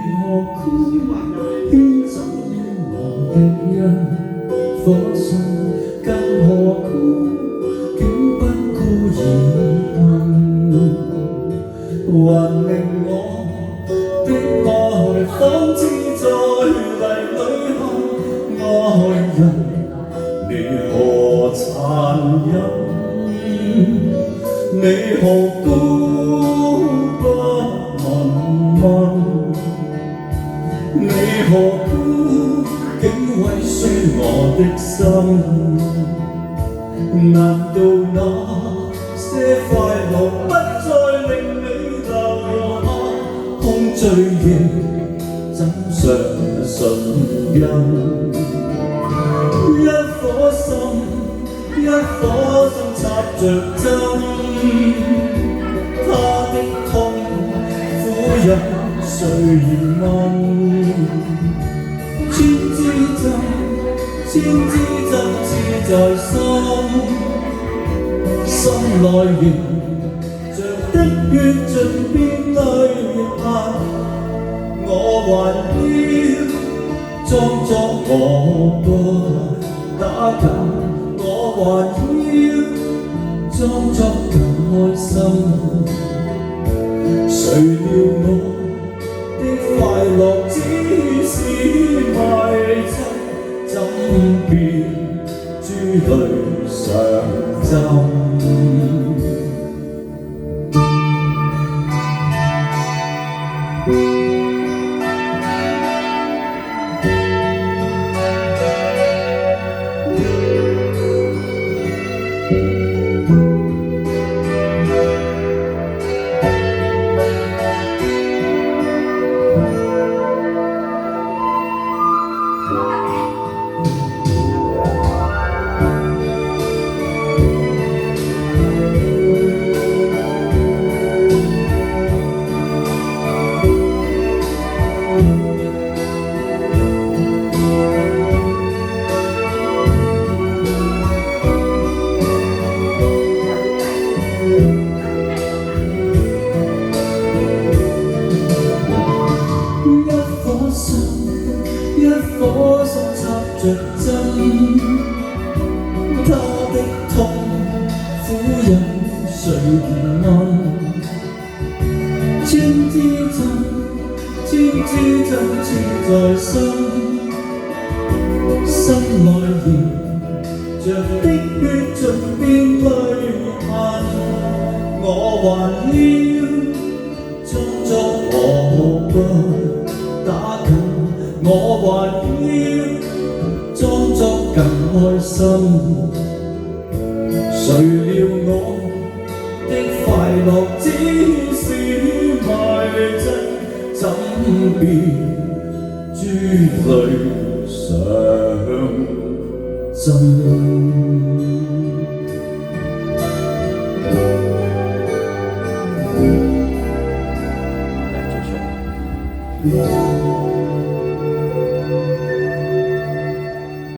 何苦牽走我的一顆心，更何苦竟不顧疑問，還令我的愛仿似在泥裏看，愛人你何殘忍，你何故不問問，你何故竟毀損我的心？難道那些快樂不再令你流下空醉亦怎上唇印？一顆心插着針，他的痛苦忍誰言問？千枝針刺在心內凝着的血盡變淚痕，我還要裝作我不打緊，我還要裝作更開心。誰料我的快樂只是迷陣，怎變珠淚上浸？一顆心插着針，他的痛苦忍誰言問？千枝針刺在心內凝着的血盡變淚痕，我還要裝作我不打緊，我還要裝作更開心。誰料我的快樂只是迷陣，怎變珠淚上浸？